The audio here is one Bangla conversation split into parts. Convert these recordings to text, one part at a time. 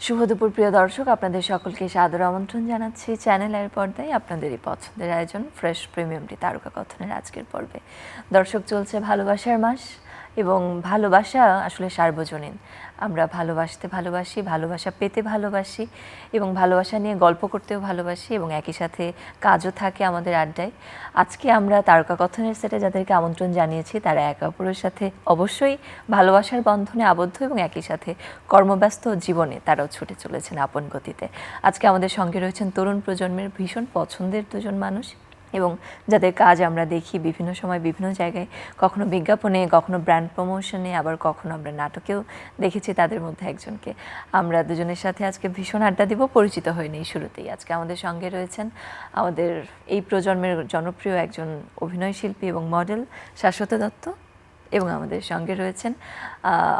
শুভ দুপুর প্রিয় দর্শক, আপনাদের সকলকে সাদর আমন্ত্রণ জানাচ্ছি চ্যানেলের পর্দায় আপনাদেরই পছন্দের আয়োজন ফ্রেশ প্রিমিয়ামটি তারকা কথনের আজকের পর্বে। দর্শক, চলছে ভালোবাসার মাস এবং ভালোবাসা আসলে সার্বজনীন। আমরা ভালোবাসতে ভালোবাসি, ভালোবাসা পেতে ভালোবাসি এবং ভালোবাসা নিয়ে গল্প করতেও ভালোবাসি এবং একই সাথে কাজও থাকে আমাদের আড্ডায়। আজকে আমরা তারকা কথনের সেটে যাদেরকে আমন্ত্রণ জানিয়েছি তারা একে অপরের সাথে অবশ্যই ভালোবাসার বন্ধনে আবদ্ধ এবং একই সাথে কর্মব্যস্ত জীবনে তারাও ছুটে চলেছেন আপন গতিতে। আজকে আমাদের সঙ্গে রয়েছেন তরুণ প্রজন্মের ভীষণ পছন্দের দুজন মানুষ এবং যাদের কাজ আমরা দেখি বিভিন্ন সময় বিভিন্ন জায়গায়, কখনো বিজ্ঞাপনে, কখনো ব্র্যান্ড প্রমোশনে, আবার কখনো আমরা নাটকেও দেখেছি। তাদের মধ্যে একজনকে আমরা দুজনের সাথে আজকে ভীষণ আড্ডা দিব। পরিচিত হয়ে নেই শুরুতেই। আজকে আমাদের সঙ্গে রয়েছেন আমাদের এই প্রজন্মের জনপ্রিয় একজন অভিনয় শিল্পী এবং মডেল শাশ্বত দত্ত, এবং আমাদের সঙ্গে রয়েছেন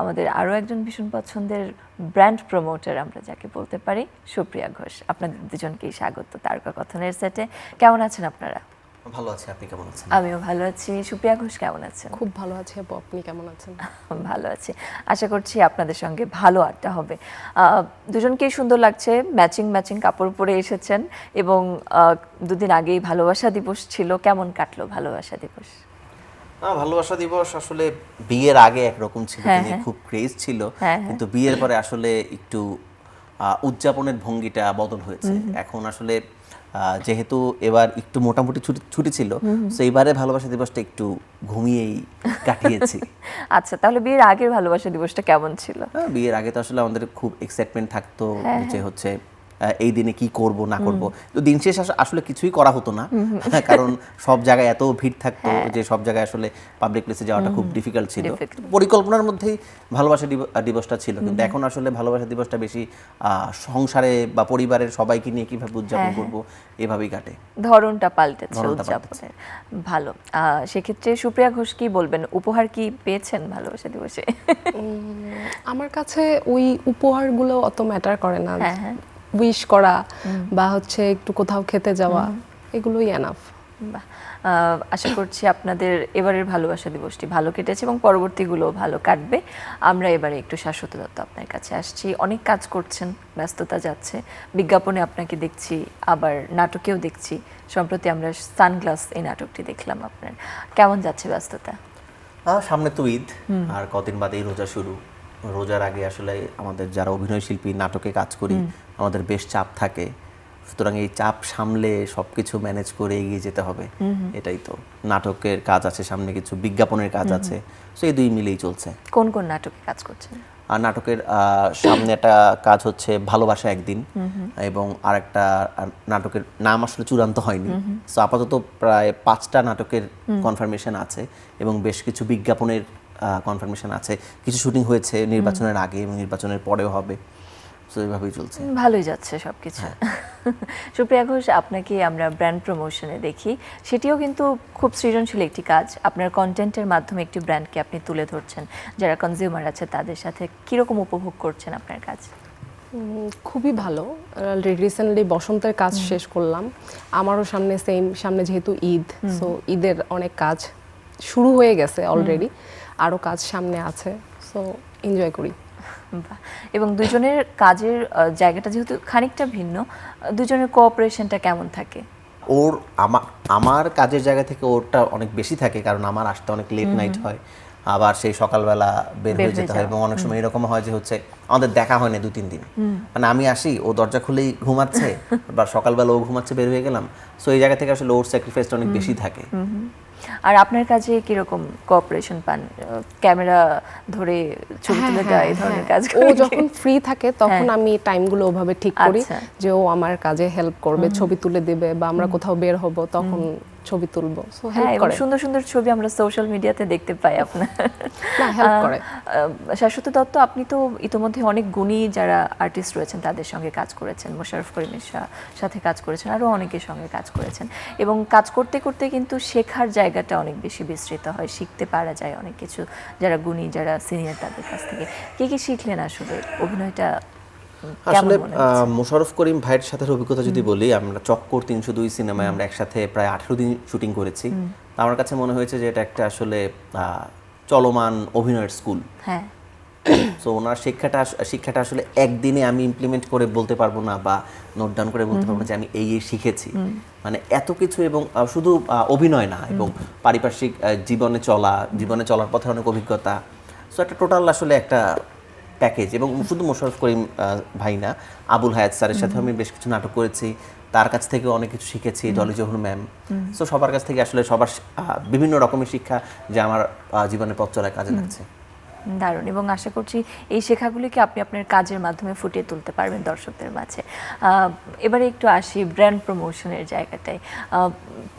আমাদের আরও একজন ভীষণ পছন্দের ব্র্যান্ড প্রমোটার আমরা যাকে বলতে পারি, সুপ্রিয়া ঘোষ। আপনাদের দুজনকেই স্বাগত তারকা কথনের সেটে। কেমন আছেন আপনারা? ভালো আছি, আপনি কেমন আছেন? আমিও ভালো আছি। সুপ্রিয়া ঘোষ কেমন আছেন? খুব ভালো আছি আপু, আপনি কেমন আছেন? ভালো আছি। আশা করছি আপনাদের সঙ্গে ভালো আড্ডা হবে। দুজনকেই সুন্দর লাগছে, ম্যাচিং ম্যাচিং কাপড় পরে এসেছেন এবং দুদিন আগেই ভালোবাসা দিবস ছিল। কেমন কাটলো ভালোবাসা দিবস? ভালোবাসা দিবস আসলে বিয়ের আগে একরকম ছিল, খুব ক্রেজ ছিল, কিন্তু বিয়ের পরে আসলে একটু উদযাপনের ভঙ্গিটা বদল হয়েছে। এখন আসলে যেহেতু এবার একটু মোটামুটি ছুটি ছিল, তো এইবারে ভালোবাসা দিবসটা একটু ঘুমিয়েই কাটিয়েছি। আচ্ছা, তাহলে বিয়ের আগের ভালোবাসা দিবসটা কেমন ছিল? বিয়ের আগে তো আসলে আমাদের খুব এক্সাইটমেন্ট থাকতো যে হচ্ছে এই দিনে কি করব না করব, তো দিন শেষ আসলে কিছুই করা হতো না, কারণ সব জায়গায় এত ভিড় থাকতো যে সব জায়গায় আসলে পাবলিক প্লেসে যাওয়াটা খুব ডিফিকাল্ট ছিল। পরিকল্পনার মধ্যেই ভালোবাসা দিবসটা ছিল, কিন্তু এখন আসলে ভালোবাসা দিবসটা বেশি সংসারে বা পরিবারের সবাইকে নিয়ে কিভাবে উদযাপন করব এভাবেই কাটে। ধরনটা পাল্টেছে উদযাপনের। ভালো। সেক্ষেত্রে সুপ্রিয়া ঘোষ কি বলবেন, উপহার কি পেয়েছেন ভালোবাসা দিবসে? আমার কাছে ওই উপহারগুলো অত ম্যাটার করে না। উইশ করা বা হচ্ছে একটু কোথাও খেতে যাওয়া, এগুলোই এনাফ। আশা করছি আপনাদের এবারের ভালোবাসা দিবসটি ভালো কেটেছে এবং পরবর্তীগুলোও ভালো কাটবে। আমরা এবারে একটু শাশ্বত দত্ত আপনার কাছে আসছি। অনেক কাজ করছেন, ব্যস্ততা যাচ্ছে, বিজ্ঞাপনে আপনাকে দেখছি, আবার নাটকেও দেখছি। সম্প্রতি আমরা সানগ্লাস এই নাটকটি দেখলাম আপনার। কেমন যাচ্ছে ব্যস্ততা? সামনে তো ঈদ, আর কদিন বাদেই রোজা শুরু। রোজার আগে আসলে আমাদের যারা অভিনয় শিল্পী নাটকে কাজ করি আমাদের বেশ চাপ থাকে, সুতরাং এই চাপ সামলে সবকিছু ম্যানেজ করে এগিয়ে যেতে হবে। এটাই তো, নাটকের কাজ আছে সামনে, কিছু বিজ্ঞাপনের কাজ আছে, সো এই দুই মিলেই চলছে। কোন কোন নাটকে কাজ করছেন? আর নাটকের সামনে একটা কাজ হচ্ছে ভালোবাসা একদিন, এবং আরেকটা নাটকের নাম আসলে চূড়ান্ত হয়নি, সো আপাতত প্রায় 5টা নাটকের কনফার্মেশন আছে এবং বেশ কিছু বিজ্ঞাপনের কনফার্মেশন আছে। কিছু শুটিং হয়েছে নির্বাচনের আগে এবং নির্বাচনের পরেও হবে, সো এইভাবেই চলছে। ভালোই যাচ্ছে সবকিছু। সুপ্রিয়া ঘোষ, আপনাকে আমরা ব্র্যান্ড প্রমোশনে দেখি, সেটিও কিন্তু খুব সৃজনশীল একটি কাজ। আপনার কন্টেন্টের মাধ্যমে একটি ব্র্যান্ডকে আপনি তুলে ধরছেন, যারা কনজিউমার আছে তাদের সাথে কীরকম উপভোগ করছেন আপনার কাজ? খুবই ভালো। রিসেন্টলি বসন্তের কাজ শেষ করলাম, আমারও সামনে যেহেতু ঈদ, সো ঈদের অনেক কাজ শুরু হয়ে গেছে অলরেডি, আরও কাজ সামনে আছে, সো এনজয় করি। এবং দুজনের কাজের জায়গাটা যেহেতু খানিকটা ভিন্ন, দুজনের কোঅপারেশনটা কেমন থাকে? ওর আমার কাজের জায়গা থেকে ওরটা অনেক বেশি থাকে, কারণ আমার আসতে অনেক লেট নাইট হয়, আবার সেই সকালবেলা বের হয়ে যেতে হয়, এবং অনেক সময় এরকম হয় যে হচ্ছে আমাদের দেখা হয় না 2-3 দিন, মানে আমি আসি, ও দরজা খুলেই ঘুমাচ্ছে, বা সকালবেলা ও ঘুমাচ্ছে, বের হয়ে গেলাম, সো এই জায়গা থেকে আসলে ওর স্যাক্রিফাইসটা অনেক বেশি থাকে। আর আপনার কাছে কিরকম কোঅপারেশন পান? ক্যামেরা ধরে ছবি তুলে দেওয়া, এই ধরনের কাজ? ও যখন ফ্রি থাকে তখন আমি টাইমগুলো ওভাবে ঠিক করি যে ও আমার কাজে হেল্প করবে, ছবি তুলে দেবে, বা আমরা কোথাও বের হব তখন ছবি তুলবো, সো হেল্প করে। সুন্দর সুন্দর ছবি আমরা সোশ্যাল মিডিয়াতে দেখতে পাই আপনার। না, হেল্প করে। শাশ্বত দত্ত, আপনি তো ইতোমধ্যে অনেক গুণী যারা আর্টিস্ট রয়েছেন তাদের সঙ্গে কাজ করেছেন, মোশাররফ করিমের সাথে কাজ করেছেন, আরও অনেকের সঙ্গে কাজ করেছেন, এবং কাজ করতে করতে কিন্তু শেখার জায়গাটা অনেক বেশি বিস্তৃত হয়, শিখতে পারা যায় অনেক কিছু যারা গুণী, যারা সিনিয়র তাদের কাছ থেকে। কি শিখলেন আসলে অভিনয়টা? আসলে মোশাররফ করিম ভাইয়ের সাথে অভিজ্ঞতা যদি বলি, আমরা চক্কর 302 সিনেমায় আমরা একসাথে প্রায় 18 দিন শুটিং করেছি। আমার কাছে মনে হয়েছে যে এটা একটা আসলে চলমান অভিনয়ের স্কুল। সো ওনার শিক্ষাটা আসলে একদিনে আমি ইমপ্লিমেন্ট করে বলতে পারবো না বা নোট ডাউন করে বলতে পারবো না যে আমি এই শিখেছি। মানে এত কিছু, এবং শুধু অভিনয় না, এবং পারিপার্শ্বিক জীবনে চলার পথে অনেক অভিজ্ঞতা। সো একটা টোটাল আসলে একটা প্যাকেজ। এবং শুধু মোশাররফ করিম ভাই না, আবুল হায়াত স্যারের সাথে আমি বেশ কিছু নাটক করেছি, তার কাছ থেকেও অনেক কিছু শিখেছি, ডলি জহুর ম্যাম। সো সবার কাছ থেকে আসলে সবার বিভিন্ন রকমের শিক্ষা যে আমার জীবনের পথ চলায় কাজে লাগছে। দারুণ। এবং আশা করছি এই শেখাগুলিকে আপনি আপনার কাজের মাধ্যমে ফুটিয়ে তুলতে পারবেন দর্শকদের মাঝে। এবারে একটু আসি ব্র্যান্ড প্রমোশনের জায়গাটায়।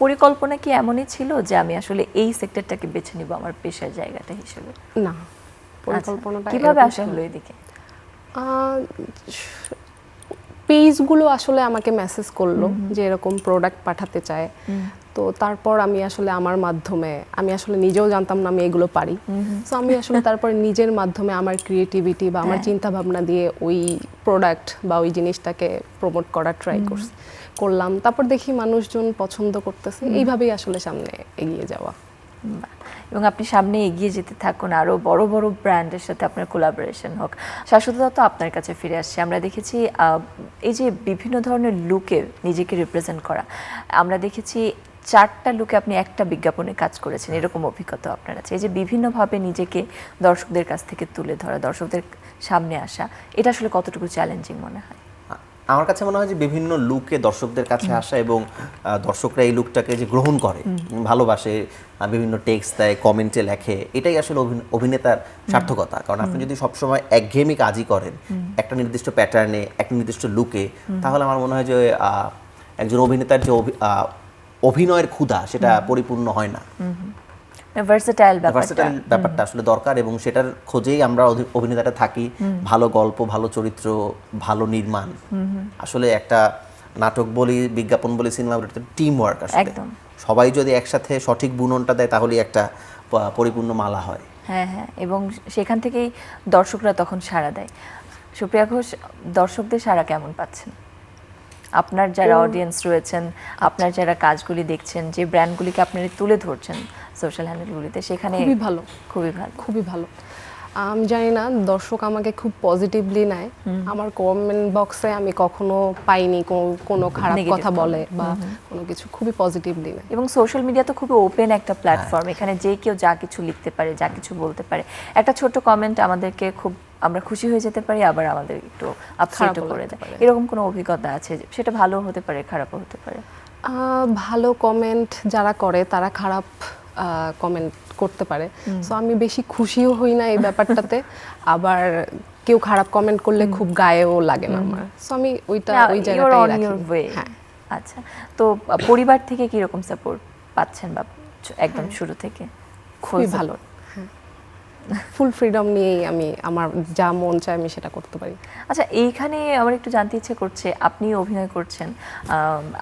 পরিকল্পনা কি এমনই ছিল যে আমি আসলে এই সেক্টরটাকে বেছে নিব আমার পেশার জায়গাটা হিসেবে? না, পরিকল্পনাটা কিভাবে এরকম আসা ছিল। হলো এদিকে? পেজগুলো আসলে আমাকে মেসেজ করলো যে এরকম প্রোডাক্ট পাঠাতে চায়। তো তারপর আমি আসলে আমার মাধ্যমে, আমি আসলে নিজেও জানতাম না আমি এগুলো পারি। সো আমি আসলে তারপর নিজের মাধ্যমে আমার ক্রিয়েটিভিটি বা আমার চিন্তা ভাবনা দিয়ে ওই প্রোডাক্ট বা ওই জিনিসটাকে প্রমোট করার ট্রাই করলাম। তারপর দেখি মানুষজন পছন্দ করতেছে, এইভাবেই আসলে সামনে এগিয়ে যাওয়া। বাহ। এবং আপনি সামনে এগিয়ে যেতে থাকুন, আরও বড় বড় ব্র্যান্ডের সাথে আপনার কোলাবোরেশন হোক। শাশ্বত দত্ত, আপনার কাছে ফিরে আসছে। আমরা দেখেছি এই যে বিভিন্ন ধরনের লুকে নিজেকে রিপ্রেজেন্ট করা, আমরা দেখেছি 4টা লুকে আপনি একটা বিজ্ঞাপনে কাজ করেছেন, এরকম অভিজ্ঞতা আপনার আছে। এই যে বিভিন্নভাবে নিজেকে দর্শকদের কাছ থেকে তুলে ধরা, দর্শকদের সামনে আসা, এটা আসলে কতটুকু চ্যালেঞ্জিং মনে হয়? আমার কাছে মনে হয় যে বিভিন্ন লুকে দর্শকদের কাছে আসা এবং দর্শকরা এই লুকটাকে যে গ্রহণ করে, ভালোবাসে, বিভিন্ন টেক্সট দেয়, কমেন্টে লেখে, এটাই আসলে অভিনেতার সার্থকতা। কারণ আপনি যদি সবসময় একঘেয়েমি কাজই করেন একটা নির্দিষ্ট প্যাটার্নে, একটা নির্দিষ্ট লুকে, তাহলে আমার মনে হয় যে একজন অভিনেতার যে অভিনয়ের ক্ষুধা সেটা পরিপূর্ণ হয় না। ভার্সেটাইল ব্যাপারটা আসলে দরকার, এবং সেটার খোঁজেই আমরা অভিনেতাটা থাকি। ভালো গল্প, ভালো চরিত্র, ভালো নির্মাণ। আসলে একটা নাটক বলি, বিজ্ঞাপন বলি, সিনেমা বলি, টিম ওয়ার্ক। আসলে সবাই যদি একসাথে সঠিক বুননটা দেয় তাহলেই একটা পরিপূর্ণ মালা হয়। হ্যাঁ হ্যাঁ, এবং সেখান থেকেই দর্শকরা তখন সাড়া দেয়। সুপ্রিয়া ঘোষ, দর্শকদের সাড়া কেমন পাচ্ছেন? আপনার যারা অডিয়েন্স রয়েছেন, আপনার যারা কাজগুলি দেখছেন, যে ব্র্যান্ডগুলিকে আপনারা তুলে ধরছেন সোশ্যাল হ্যান্ডেলগুলিতে, সেখানে খুবই ভালো, খুবই ভালো, খুবই ভালো। আমি জানি না, দর্শক আমাকে খুব পজিটিভলি নেয়। আমার কমেন্ট বক্সে আমি কখনো পাইনি কোনো খারাপ কথা বলে বা কোনো কিছু, খুবই পজিটিভলি নেয়। এবং সোশ্যাল মিডিয়া তো খুবই ওপেন একটা প্ল্যাটফর্ম, এখানে যে কেউ যা কিছু লিখতে পারে, যা কিছু বলতে পারে। একটা ছোট কমেন্ট আমাদেরকে আমরা খুশি হয়ে যেতে পারি, আবার আমাদের একটু আপসেটও করে দেয়। এরকম কোনো অভিজ্ঞতা আছে? সেটা ভালো হতে পারে, খারাপও হতে পারে। ভালো কমেন্ট যারা করে তারা খারাপ কমেন্ট করতে পারে। সো আমি বেশি খুশিও হই না এই ব্যাপারটাতে, আবার কেউ খারাপ কমেন্ট করলে খুব গায়েও লাগে না আমার। সো আমি ওই জায়গাটাই রাখি। হ্যাঁ। আচ্ছা, তো পরিবার থেকে কি রকম সাপোর্ট পাচ্ছেন বা একদম শুরু থেকে? খুবই ভালো, ফুল ফ্রিডম নিয়েই আমি আমার যা মন চায় আমি সেটা করতে পারি। আচ্ছা, এইখানে আমার একটু জানতে ইচ্ছে করছে, আপনি অভিনয় করছেন,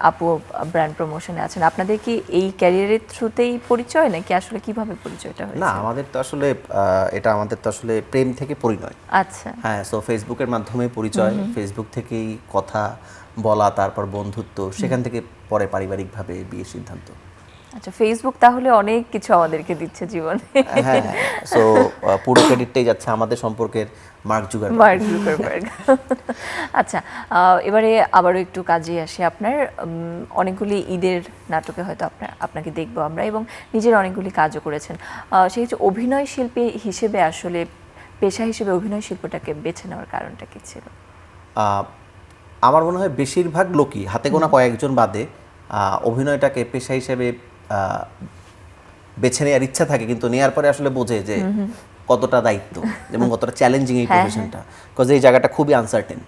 আপু ব্র্যান্ড প্রমোশনে আছেন, আপনাদের কি এই ক্যারিয়ারের থ্রুতেই পরিচয়, নাকি আসলে কিভাবে পরিচয়টা হয়েছে? না, আমাদের তো আসলে প্রেম থেকে পরিণয়। আচ্ছা, হ্যাঁ, সো ফেসবুকের মাধ্যমে পরিচয়, ফেসবুক থেকেই কথা বলা, তারপর বন্ধুত্ব, সেখান থেকে পরে পারিবারিকভাবে বিয়ের সিদ্ধান্ত। আচ্ছা, ফেসবুক তাহলে অনেক কিছু আমাদেরকে দিচ্ছে জীবনে। হ্যাঁ, সো পুরো ক্রেডিটটাই যাচ্ছে আমাদের সম্পর্কের মার্ক জুকারবার্গ। আচ্ছা, এবারে আবারও একটু কাজে আসি। আপনার অনেকগুলি ঈদের নাটকে হয়তো আপনাকে দেখবো আমরা, এবং নিজের অনেকগুলি কাজও করেছেন। সেই হচ্ছে অভিনয় শিল্পী হিসেবে, আসলে পেশা হিসেবে অভিনয় শিল্পটাকে বেছে নেওয়ার কারণটা কি ছিল? আমার মনে হয় বেশিরভাগ লোকই, হাতে গোনা কয়েকজন বাদে, অভিনয়টাকে পেশা হিসেবে বেছে নেওয়ার ইচ্ছা থাকে, কিন্তু নেওয়ার পরে আসলে বোঝে যে কতটা দায়িত্ব এবং কতটা চ্যালেঞ্জিং এই প্রফেশনটা। বিকজ এই জায়গাটা খুবই আনসার্টেন।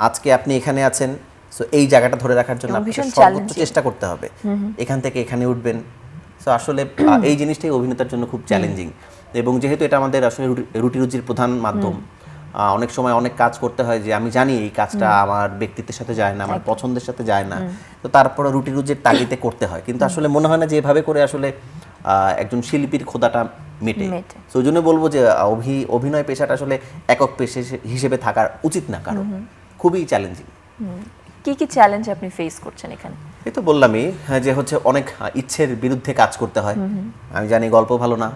আজকে আপনি এখানে আছেন, সো এই জায়গাটা ধরে রাখার জন্য আপনাকে সর্বোচ্চ চেষ্টা করতে হবে। এখান থেকে এখানে উঠবেন, সো আসলে এই জিনিসটাই অভিনেতার জন্য খুব চ্যালেঞ্জিং। এবং যেহেতু এটা আমাদের আসলে রুটি রুজির প্রধান মাধ্যম, অনেক সময় অনেক কাজ করতে হয় যে আমি জানি এই কাজটা আমার ব্যক্তিত্বের সাথে যায় না, আমার পছন্দের সাথে যায় না, তো তারপরে রুটি রুজির তাগিদে করতে হয়। কিন্তু আসলে মনে হয় না যে এভাবে করে আসলে একজন শিল্পীর খোদাটা মেটে। তো ওই জন্য বলবো যে অভিনয় পেশাটা আসলে একক পেশা হিসেবে থাকার উচিত না, কারণ খুবই চ্যালেঞ্জিং। কি কি চ্যালেঞ্জ আপনি ফেস করছেন এখানে? এই তো বললামই যে হচ্ছে অনেক ইচ্ছের বিরুদ্ধে কাজ করতে হয়। আমি জানি গল্প ভালো না,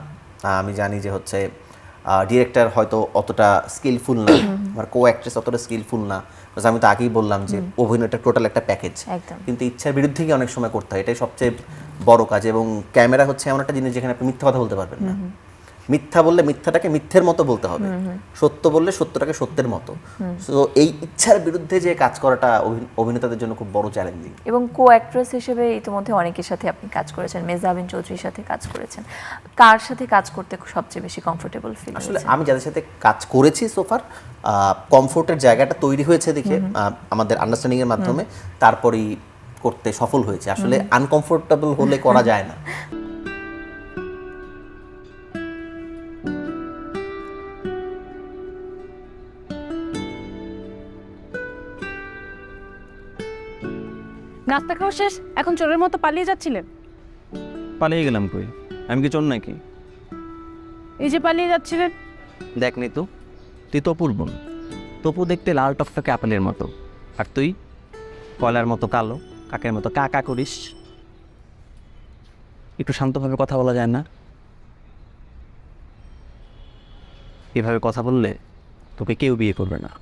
আমি জানি যে হচ্ছে ডিরেক্টর হয়তো অতটা স্কিলফুল না, আমার কো অ্যাক্ট্রেস অতটা স্কিলফুল না। Because আমি তো আগেই বললাম যে অভিনয়টা টোটাল একটা প্যাকেজ, একদম। কিন্তু ইচ্ছার বিরুদ্ধে গিয়ে অনেক সময় করতে হয়, এটাই সবচেয়ে বড় কাজ। এবং ক্যামেরা হচ্ছে এমন একটা জিনিস যেখানে আপনি মিথ্যা কথা বলতে পারবেন না। মিথ্যা বললে মিথ্যাটাকে মিথ্যের মতো বলতে হবে, সত্য বললে সত্যটাকে সত্যের মতো। সো এই ইচ্ছার বিরুদ্ধে যে কাজ করাটা অভিনেতাদের জন্য খুব বড় চ্যালেঞ্জিং। এবং কো অ্যাক্ট্রেস হিসেবে ইতিমধ্যে অনেকের সাথে আপনি কাজ করেছেন, মেজহাবিন চৌধুরীর সাথে কাজ করেছেন, কার সাথে কাজ করতে সবচেয়ে বেশি কমফোর্টেবল ফিল আসলে হয়েছে? আমি যাদের সাথে কাজ করেছি সোফার, কমফোর্টের জায়গাটা তৈরি হয়েছে দেখে আমাদের আন্ডারস্ট্যান্ডিং এর মাধ্যমে তারপরেই করতে সফল হয়েছে। আসলে আনকমফোর্টেবল হলে করা যায় না। নাস্তা খাওয়া শেষ, এখন চোরের মতো পালিয়ে যাচ্ছিলেন? পালিয়ে গেলাম কই? আমি কি চোর নাকি? এই যে পালিয়ে যাচ্ছিলেন। দেখ নি তো, তুই তপুর বোন। তপু দেখতে লাল টকটকে আপেলের মতো, আর তুই কয়লার মতো কালো, কাকের মতো কা কা করিস। একটু শান্তভাবে কথা বলা যায় না? এভাবে কথা বললে তোকে কেউ বিয়ে করবে না।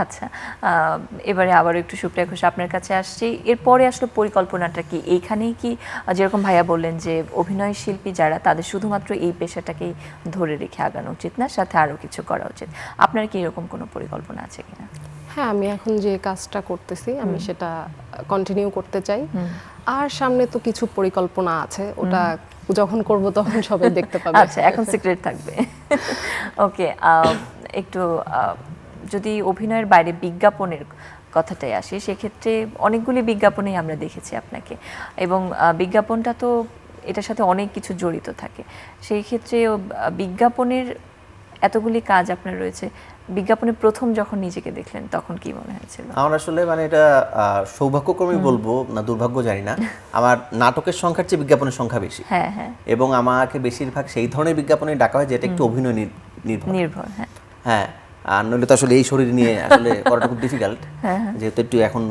আচ্ছা, এবারে আবারও একটু সুপ্রিয়া ঘোষ আপনার কাছে আসছি। এরপরে আসলে পরিকল্পনাটা কি এইখানেই কি, যেরকম ভাইয়া বললেন যে অভিনয় শিল্পী যারা তাদের শুধুমাত্র এই পেশাটাকেই ধরে রেখে আগানো উচিত না, সাথে আরও কিছু করা উচিত, আপনার কি এরকম কোনো পরিকল্পনা আছে কিনা? হ্যাঁ, আমি এখন যে কাজটা করতেছি আমি সেটা কন্টিনিউ করতে চাই। আর সামনে তো কিছু পরিকল্পনা আছে, ওটা যখন করব তখন সবাই দেখতে পাবে। আচ্ছা, এখন সিক্রেট থাকবে। ওকে, একটু যদি অভিনয়ের বাইরে বিজ্ঞাপনের কথাটাই আসি, সেক্ষেত্রে অনেকগুলি বিজ্ঞাপনেই আমরা দেখেছি আপনাকে, এবং বিজ্ঞাপনটা তো এটার সাথে অনেক কিছু জড়িত থাকে। সেই ক্ষেত্রে বিজ্ঞাপনের এতগুলি কাজ আপনার রয়েছে, বিজ্ঞাপনে প্রথম যখন নিজেকে দেখলেন তখন কি মনে হয়েছিল? আমার আসলে মানে এটা সৌভাগ্যক্রমে বলবো না দুর্ভাগ্য জানি না, আমার নাটকের সংখ্যার চেয়ে বিজ্ঞাপনের সংখ্যা বেশি। হ্যাঁ হ্যাঁ, এবং আমাকে বেশিরভাগ সেই ধরনের বিজ্ঞাপনে ডাকা হয় যেটা একটু অভিনয় নির্ভর। হ্যাঁ হ্যাঁ, আর নইলে তো আসলে এই শরীর নিয়ে আসলে করাটা খুব ডিফিকাল্ট, যেহেতু একটু এখন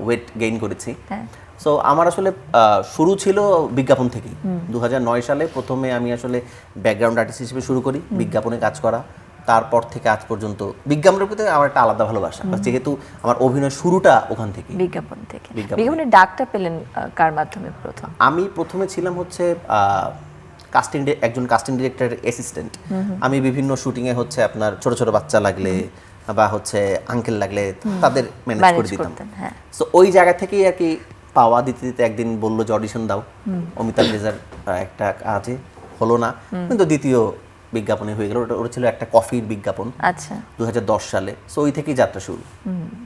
ওয়েট গেইন করেছি। হ্যাঁ। সো আমার আসলে শুরু ছিল বিজ্ঞাপন থেকেই। 2009 সালে প্রথমে আমি আসলে ব্যাকগ্রাউন্ড আর্টিস্ট হিসেবে শুরু করি বিজ্ঞাপনে কাজ করা। তারপর থেকে আজ পর্যন্ত বিজ্ঞাপনের প্রতি আমার একটা আলাদা ভালোবাসা, যেহেতু আমার অভিনয় শুরুটা ওখান থেকে, বিজ্ঞাপন থেকে। বিজ্ঞাপনের ডাকটা পেলেন কার মাধ্যমে প্রথম? আমি প্রথমে ছিলাম হচ্ছে একজন কাস্টিং ডিরেক্টরের অ্যাসিস্ট্যান্ট। আমি বিভিন্ন শুটিংয়ে হচ্ছে আপনার ছোট ছোট বাচ্চা লাগলে বা হচ্ছে আঙ্কেল লাগলে তাদের ম্যানেজ করে দিতাম। হ্যাঁ। সো ওই জায়গা থেকেই আর কি পাওয়া দিতে দিতে একদিন বললো যে অডিশন দাও, অমিতাভ রেজার একটা কাজে হলো না, কিন্তু দ্বিতীয় বিজ্ঞাপনে হয়ে গেল। ওটা ছিল একটা কফির বিজ্ঞাপন। আচ্ছা, 2010 সালে। সো ওই থেকেই যাত্রা শুরু।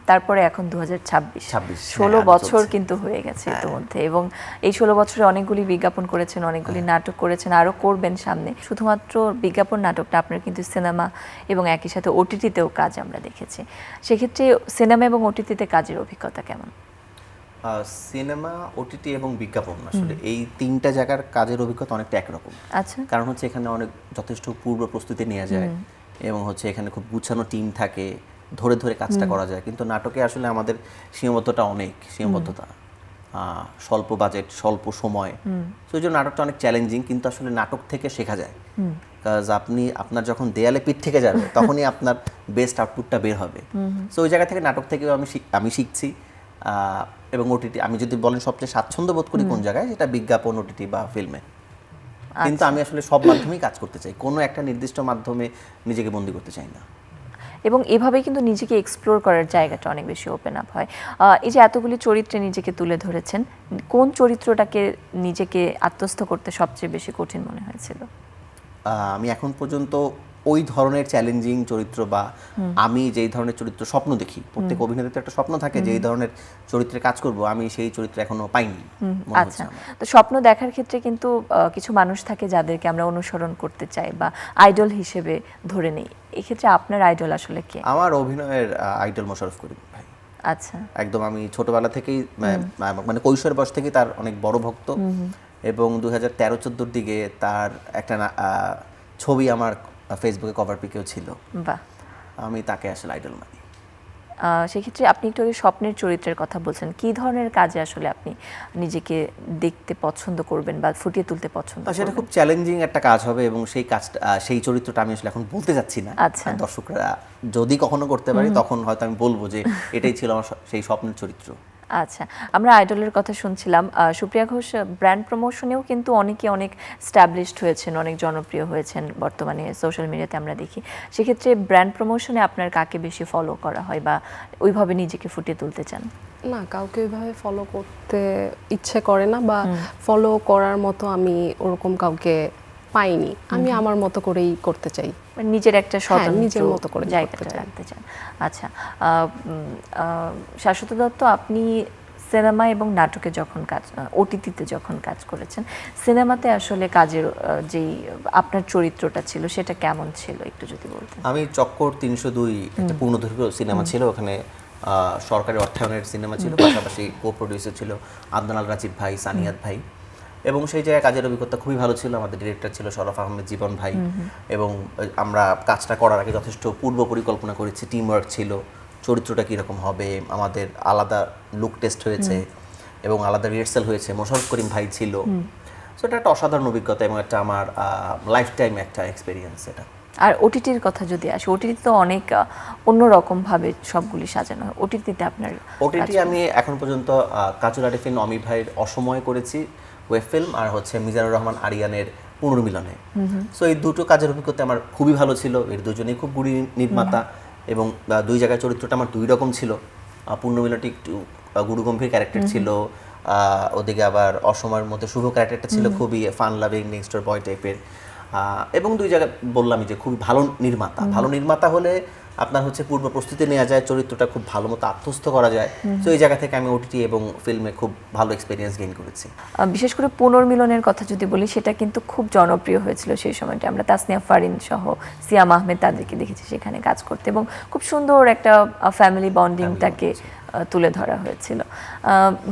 তারপরে এখন 2026, 16 হ্যাঁ, বছর চলছে। কিন্তু হয়ে গেছে ইতিমধ্যে, এবং এই 16 বছরে অনেকগুলি বিজ্ঞাপন করেছেন, অনেকগুলি নাটক করেছেন, আরও করবেন সামনে। শুধুমাত্র বিজ্ঞাপন নাটকটা, আপনার কিন্তু সিনেমা এবং একই সাথে ওটিটিতেও কাজ আমরা দেখেছি। সেক্ষেত্রে সিনেমা এবং ওটিটিতে কাজের অভিজ্ঞতা কেমন? সিনেমা, ওটিটি এবং বিজ্ঞাপন, আসলে এই তিনটা জায়গার কাজের অভিজ্ঞতা অনেকটা একরকম। আচ্ছা, কারণ হচ্ছে এখানে অনেক যথেষ্ট পূর্ব প্রস্তুতি নেওয়া যায়, এবং হচ্ছে এখানে খুব গুছানো টিম থাকে, ধরে ধরে কাজটা করা যায়। কিন্তু নাটকে আসলে আমাদের সীমাবদ্ধতা অনেক, সীমাবদ্ধতা, স্বল্প বাজেট, স্বল্প সময়। তো এই জন্য নাটকটা অনেক চ্যালেঞ্জিং, কিন্তু আসলে নাটক থেকে শেখা যায়। কাজ আপনার যখন দেয়ালে পিঠ থেকে যাবে তখনই আপনার বেস্ট আউটপুটটা বের হবে। সো ওই জায়গা থেকে নাটক থেকেও আমি শিখছি। এবং ওটিটি, আমি যদি বলেন সবচেয়ে স্বাচ্ছন্দ্য বোধ করি কোন জায়গায়, সেটা বিজ্ঞাপন, ওটিটি বা ফিল্মে। কিন্তু আমি আসলে সব মাধ্যমেই কাজ করতে চাই, কোনো একটা নির্দিষ্ট মাধ্যমে নিজেকে বন্দি করতে চাই না। এবং এভাবে কিন্তু নিজেকে এক্সপ্লোর করার জায়গাটা অনেক বেশি ওপেন আপ হয়। এই যে এতগুলি চরিত্রে নিজেকে তুলে ধরেছেন, কোন চরিত্রটাকে নিজেকে আত্মস্থ করতে সবচেয়ে বেশি কঠিন মনে হয়েছিল? আমি এখন পর্যন্ত ওই ধরনের চ্যালেঞ্জিং চরিত্র বা আমি যেই ধরনের চরিত্র স্বপ্ন দেখি, প্রত্যেক অভিনেতার তো একটা স্বপ্ন থাকে যে এই ধরনের চরিত্রে কাজ করব, আমি সেই চরিত্র এখনো পাইনি। আচ্ছা, তো স্বপ্ন দেখার ক্ষেত্রে কিন্তু কিছু মানুষ থাকে যাদেরকে আমরা অনুসরণ করতে চাই বা আইডল হিসেবে ধরে নিই। এক্ষেত্রে আপনার আইডল আসলে কে? আমার অভিনয়ের আইডল মোশাররফ করিম ভাই। আচ্ছা, একদম আমি ছোটবেলা থেকেই মানে কৈশোর বয়স থেকেই তার অনেক বড় ভক্ত, এবং 2013-14 দিকে তার একটা ছবি আমার ফেসবুকে কভার পিকেও ছিল। বাহ, আমি তাকে আসলে আইডল মানি। সেক্ষেত্রে আপনি একটু আগে স্বপ্নের চরিত্রের কথা বলছেন, কী ধরনের কাজে আসলে আপনি নিজেকে দেখতে পছন্দ করবেন বা ফুটিয়ে তুলতে পছন্দ সেটা করবেন? খুব চ্যালেঞ্জিং একটা কাজ হবে এবং সেই কাজটা সেই চরিত্রটা আমি আসলে এখন বলতে যাচ্ছি না। আচ্ছা। দর্শকরা যদি কখনো করতে পারি তখন হয়তো আমি বলবো যে এটাই ছিল আমার সেই স্বপ্নের চরিত্র। আচ্ছা, আমরা আইডলের কথা শুনছিলাম। সুপ্রিয়া ঘোষ ব্র্যান্ড প্রমোশনেও কিন্তু অনেক স্ট্যাবলিশড হয়েছেন, অনেক জনপ্রিয় হয়েছেন বর্তমানে সোশ্যাল মিডিয়াতে আমরা দেখি। সেক্ষেত্রে ব্র্যান্ড প্রমোশনে আপনার কাকে বেশি ফলো করা হয় বা ওইভাবে নিজেকে ফুটিয়ে তুলতে চান? না, কাউকে ওইভাবে ফলো করতে ইচ্ছে করে না, বা ফলো করার মতো আমি ওরকম কাউকে পাইনি। আমি আমার মতো করেই করতে চাই, মানে নিজের একটা স্বতন্ত্র নিজের মতো করে জায়গাটা করতে চাই। রাখতে চান। আচ্ছা, শাশ্বত দত্ত, আপনি সিনেমা এবং নাটকে যখন ওটিটিতে যখন কাজ করেছেন, সিনেমাতে আসলে কাজের যেই আপনার চরিত্রটা ছিল সেটা কেমন ছিল একটু যদি বলতেন। আমি চক্কর 302 একটা পূর্ণদৈর্ঘ্য সিনেমা ছিল, ওখানে সরকারি অর্থায়নের সিনেমা ছিল, পাশাপাশি কো প্রডিউসার ছিল আদনান আল রাজীব ভাই, সানিয়াত ভাই, এবং সেই জায়গায় কাজের অভিজ্ঞতা খুবই ভালো ছিল। আমাদের ডিরেক্টর ছিল শরফ আহমেদ জীবন ভাই, এবং আমরা কাজটা করার আগে যথেষ্ট পূর্ব পরিকল্পনা করেছি, টিম ওয়ার্ক ছিল, চরিত্রটা কীরকম হবে, আমাদের আলাদা লুক টেস্ট হয়েছে এবং আলাদা রিহার্সাল হয়েছে, মোশাররফ করিম ভাই ছিল। সো এটা একটা অসাধারণ অভিজ্ঞতা এবং একটা আমার লাইফ টাইম একটা এক্সপিরিয়েন্স এটা। আর ওটিটির কথা যদি আসে, ওটিটি তো অনেক অন্যরকমভাবে সবগুলি সাজানো হয়। ওটিটিতে আপনার ওটিটি আমি এখন পর্যন্ত কাজল আরিফিন অমি ভাইয়ের অসময় করেছি ওয়েব ফিল্ম, আর হচ্ছে মিজানুর রহমান আরিয়ানের পুনর্মিলনে। সো এই দুটো কাজের অভিজ্ঞতা আমার খুবই ভালো ছিল। এর দুজনেই খুব গুণী নির্মাতা এবং দুই জায়গায় চরিত্রটা আমার দুই রকম ছিল। পুনর্মিলনটি একটু গুরুগম্ভীর ক্যারেক্টার ছিল, ওদিকে আবার অসময়ের মধ্যে শুভ ক্যারেক্টারটা ছিল খুবই ফান লাভিং নেক্সট বয় টাইপের। এবং দুই জায়গায় বললামই যে খুবই ভালো নির্মাতা। ভালো নির্মাতা হলে আপনার হচ্ছে পূর্ব প্রস্তুতি নেওয়া যায়, চরিত্রটা খুব ভালো মতো আত্মস্থ করা যায়। তো এই জায়গা থেকে আমি ওটিটি এবং ফিল্মে খুব ভালো এক্সপিরিয়েন্স গেইন করেছি। বিশেষ করে পুনর্মিলনের কথা যদি বলি, সেটা কিন্তু খুব জনপ্রিয় হয়েছিল সেই সময়টা। আমরা তাসনিয়া ফারিন সহ সিয়াম আহমেদ তাদেরকে দেখেছি সেখানে কাজ করতে, এবং খুব সুন্দর একটা ফ্যামিলি বন্ডিংটাকে তুলে ধরা হয়েছিল।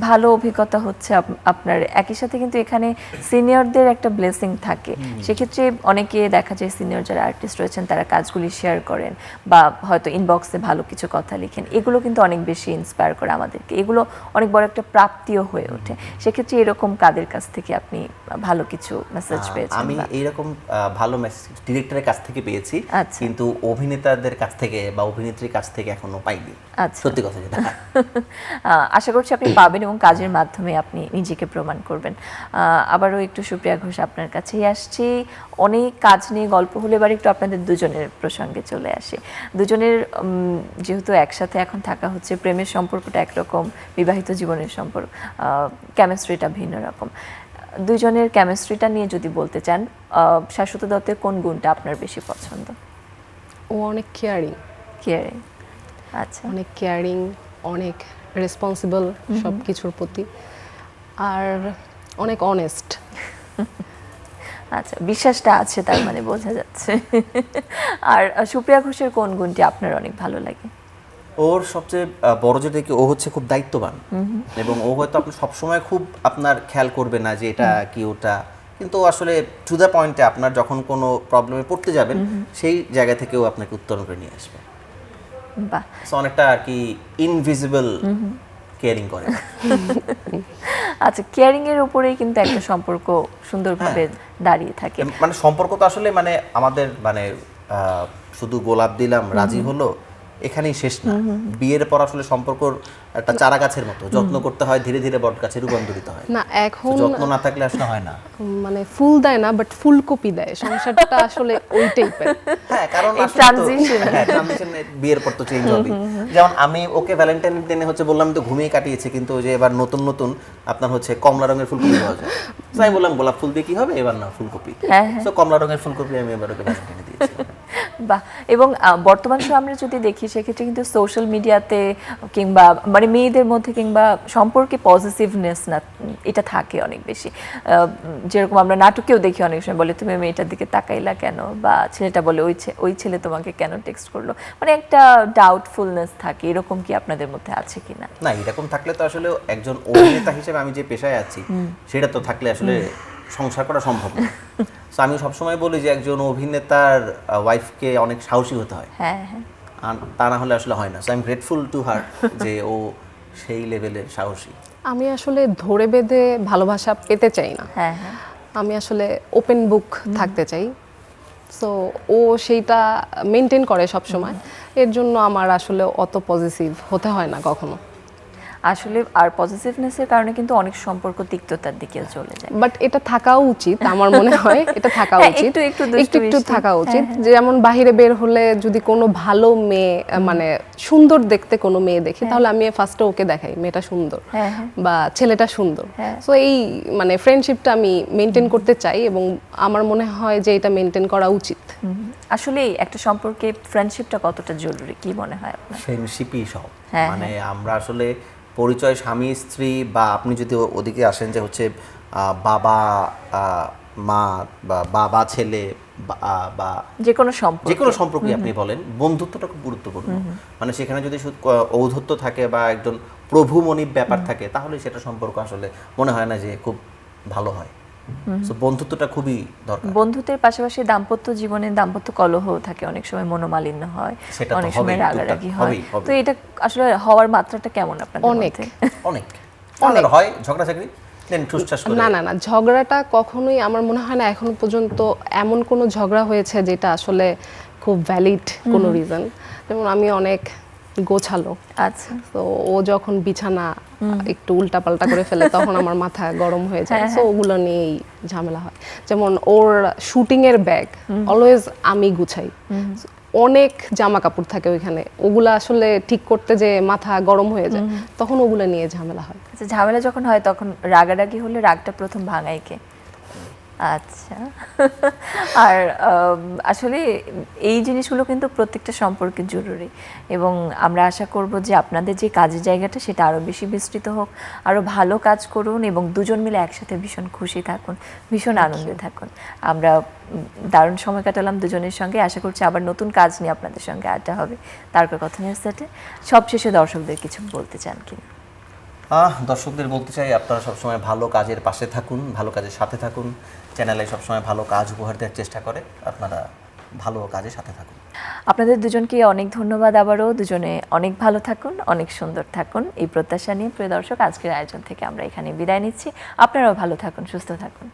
ভালো অভিজ্ঞতা হচ্ছে আপনার। একই সাথে কিন্তু এখানে সিনিয়রদের একটা ব্লেসিং থাকে। সেক্ষেত্রে অনেকে দেখা যায় সিনিয়র যারা আর্টিস্ট রয়েছেন তারা কাজগুলি শেয়ার করেন বা হয়তো ইনবক্সে ভালো কিছু কথা লিখেন। এগুলো কিন্তু অনেক বেশি ইন্সপায়ার করে আমাদেরকে, এগুলো অনেক বড় একটা প্রাপ্তিও হয়ে ওঠে। সেক্ষেত্রে এরকম কাদের কাছ থেকে আপনি ভালো কিছু মেসেজ পেয়েছেন? আমি এইরকম ভালো মেসেজ ডিরেক্টরের কাছ থেকে পেয়েছি, আচ্ছা। কিন্তু অভিনেতাদের কাছ থেকে বা অভিনেত্রীর কাছ থেকে এখনো পাইনি। আচ্ছা। সত্যি কথা যেটা। আশা করছি আপনি পাবেন এবং কাজের মাধ্যমে আপনি নিজেকে প্রমাণ করবেন। আবারও একটু সুপ্রিয়া ঘোষ আপনার কাছেই আসছি। অনেক কাজ নিয়ে গল্প হলে এবার একটু আপনাদের দুজনের প্রসঙ্গে চলে আসে। দুজনের যেহেতু একসাথে এখন থাকা হচ্ছে, প্রেমের সম্পর্কটা একরকম, বিবাহিত জীবনের সম্পর্ক কেমিস্ট্রিটা ভিন্ন রকম। দুজনের কেমিস্ট্রিটা নিয়ে যদি বলতে চান, শাশ্বত দত্তের কোন গুণটা আপনার বেশি পছন্দ? ও অনেক কেয়ারিং, কেয়ারিং। আচ্ছা, অনেক কেয়ারিং, অনেক রেসপন্সিবল সব কিছুর প্রতি, আর অনেক অনেস্ট। আচ্ছা, বিশ্বাসটা আছে তার মানে বোঝা যাচ্ছে। আর সুপ্রিয়া ঘোষের কোন গুণটি আপনার অনেক ভালো লাগে? ওর সবচেয়ে বড় যেটা কি, ও হচ্ছে খুব দায়িত্ববান এবং ও হয়তো আপনি সবসময় খুব আপনার খেয়াল করবে না যে এটা কি ওটা, কিন্তু আসলে টু দ্য পয়েন্টে আপনার যখন কোনো প্রবলেমে পড়তে যাবেন সেই জায়গা থেকেও আপনাকে উত্তরণ করে নিয়ে আসবে। বাহ, সো অনেকটা আর কি ইনভিজিবল কেয়ারিং করে। আচ্ছা, কেয়ারিং এর উপরেই কিন্তু একটা সম্পর্ক সুন্দরভাবে দাঁড়িয়ে থাকে। মানে সম্পর্ক তো আসলে মানে আমাদের মানে শুধু গোলাপ দিলাম রাজি হলো এখানেই শেষ না। বিয়ের পর আসলে সম্পর্কর একটা চারা গাছের মতো যত্ন করতে হয়, ধীরে ধীরে বট গাছে রূপান্তরিত হয়। না, এখন যত্ন না থাকলে আসলে হয় না। মানে ফুল দেয় না, বাট ফুলকপি দেয়। সংসারটা আসলে ওই টাইপের। হ্যাঁ, কারণ এই আসলে তো transition। হ্যাঁ, transition বিয়ের পর তো চেঞ্জ হবে। যেমন আমি ওকে ভ্যালেন্টাইন দিনে হচ্ছে বললাম তো ঘুমিয়ে কাটিয়েছে, কিন্তু ওই যে এবার নতুন নতুন আপনার হচ্ছে কমলা রঙের ফুলকপি পাওয়া যায়। তো আমি বললাম গোলাপ ফুল দিয়ে কি হবে, এবার না ফুলকপি। হ্যাঁ, তো কমলা রঙের ফুলকপি আমি এবার ওকে ভ্যালেন্টাইনে দিয়েছি। বাহ, এবং বর্তমান সময় আমরা যদি দেখি সেক্ষেত্রে কিন্তু সোশ্যাল মিডিয়াতে কিংবা মানে মেয়েদের মধ্যে কিংবা সম্পর্কে পজিটিভনেস না, এটা থাকে অনেক বেশি। যেরকম আমরা নাটকেও দেখি অনেক সময় বলে তুমি মেয়েটার দিকে তাকাইলা কেন, বা ছেলেটা বলে ওই ছেলে তোমাকে কেন টেক্সট করলো, মানে একটা ডাউটফুলনেস থাকে। এরকম কি আপনাদের মধ্যে আছে কিনা? না, এরকম থাকলে তো আসলে একজন অভিনেতা হিসেবে আমি যে পেশায় আছি সেটা তো থাকলে আসলে সংসার করা সম্ভব না। সো আমি সবসময় বলি যে একজন অভিনেতার ওয়াইফকে অনেক সাহসী হতে হয়। হ্যাঁ, হ্যাঁ, আর তা না হলে আসলে হয় না। So I am grateful to her যে ও সেই লেভেলের সাহসী। আমি আসলে ধরে বেঁধে ভালোবাসা পেতে চাই না, হ্যাঁ হ্যাঁ আমি আসলে ওপেন বুক থাকতে চাই। সো ও সেইটা মেনটেন করে সব সময়, এর জন্য আমার আসলে অত পজিটিভ হতে হয় না কখনো। আসলে আর পজিটিভনেসের কারণে কিন্তু অনেক সম্পর্ক তিক্ততার দিকে চলে যায়। বাট এটা থাকাও উচিত, আমার মনে হয় এটা থাকা হ্যাঁ, উচিত, একটু একটু একটু দুষ্টু একটু মিষ্টি। থাকা উচিত। যেমন বাহিরে বের হলে যদি কোনো ভালো মেয়ে মানে সুন্দর দেখতে কোনো মেয়ে দেখি, তাহলে আমি ফার্স্টে ওকে দেখাই মেয়েটা সুন্দর হ্যাঁ, হ্যাঁ। বা ছেলেটা সুন্দর। হ্যাঁ। সো এই মানে ফ্রেন্ডশিপটা আমি মেনটেন করতে চাই এবং আমার মনে হয় যে এটা মেনটেন করা উচিত। আসলে একটা সম্পর্কে ফ্রেন্ডশিপটা কতটা জরুরি কি মনে হয় আপনার? ফ্রেন্ডশিপই সব। হ্যাঁ, মানে আমরা আসলে পরিচয় স্বামী স্ত্রী, বা আপনি যদি ওদিকে আসেন যে হচ্ছে বাবা মা বা বাবা ছেলে বা যে কোনো সম্পর্ক, যে কোনো সম্পর্কই আপনি বলেন, বন্ধুত্বটা খুব গুরুত্বপূর্ণ। মানে সেখানে যদি শুধু ঔদ্ধত্য থাকে বা একজন প্রভুমনির ব্যাপার থাকে, তাহলে সেটা সম্পর্ক আসলে মনে হয় না যে খুব ভালো হয়। সো বন্ধুত্বটা খুবই দরকার। বন্ধুত্বের পাশাপাশি দাম্পত্য জীবনে দাম্পত্য কলহ থাকে, অনেক সময় মনোমালিন্য হয়, সেটা তো অনেক সময় হবেই, রাগারাগি টুকটাক হয়। হবেই, হবেই। তো এটা আসলে হওয়ার মাত্রাটা কেমন আপনাদের অনেক। মধ্যে? অনেক অনেক হয় ঝগড়াঝাগড়ি, দেন ঠুসঠাস করে। না না না, ঝগড়াটা কখনোই আমার মনে হয় না এখনো পর্যন্ত এমন কোনো ঝগড়া হয়েছে যেটা আসলে খুব ভ্যালিড কোনো রিজন। যেমন আমি অনেক গোছালো, আচ্ছা, তো ও যখন বিছানা একটু উল্টাপাল্টা করে ফেলে তখন আমার মাথা গরম হয়ে যায়। হ্যাঁ, সো ওগুলো নিয়েই ঝামেলা হয়। যেমন ওর শুটিং এর ব্যাগ অলওয়েজ আমি গুছাই, অনেক জামা কাপড় থাকে ওইখানে, ওগুলা আসলে ঠিক করতে যে মাথা গরম হয়ে যায়, তখন ওগুলো নিয়ে ঝামেলা হয়। আচ্ছা, ঝামেলা যখন হয় তখন রাগারাগি হলে রাগটা প্রথম ভাঙায় কে? আচ্ছা। আর আসলে এই জিনিসগুলো কিন্তু প্রত্যেকটা সম্পর্কে জরুরি, এবং আমরা আশা করব যে আপনাদের যে কাজের জায়গাটা সেটা আরও বেশি বিস্তৃত হোক, আরও ভালো কাজ করুন এবং দুজন মিলে একসাথে ভীষণ খুশি থাকুন, ভীষণ আনন্দে থাকুন। আমরা দারুণ সময় কাটালাম দুজনের সঙ্গে। আশা করছি আবার নতুন কাজ নিয়ে আপনাদের সঙ্গে আড্ডা হবে তারকা কথনের সেটে। সবশেষে দর্শকদের কিছু বলতে চান কিনা? দর্শকদের বলতে চাই, আপনারা সবসময় ভালো কাজের পাশে থাকুন, ভালো কাজের সাথে থাকুন। চ্যানেলে সবসময় ভালো কাজ উপহার দেওয়ার চেষ্টা করে, আপনারা ভালো কাজের সাথে থাকুন। আপনাদের দুজনকে অনেক ধন্যবাদ। আবারও দুজনে অনেক ভালো থাকুন, অনেক সুন্দর থাকুন, এই প্রত্যাশা নিয়ে প্রিয় দর্শক আজকের আয়োজন থেকে আমরা এখানে বিদায় নিচ্ছি। আপনারাও ভালো থাকুন, সুস্থ থাকুন।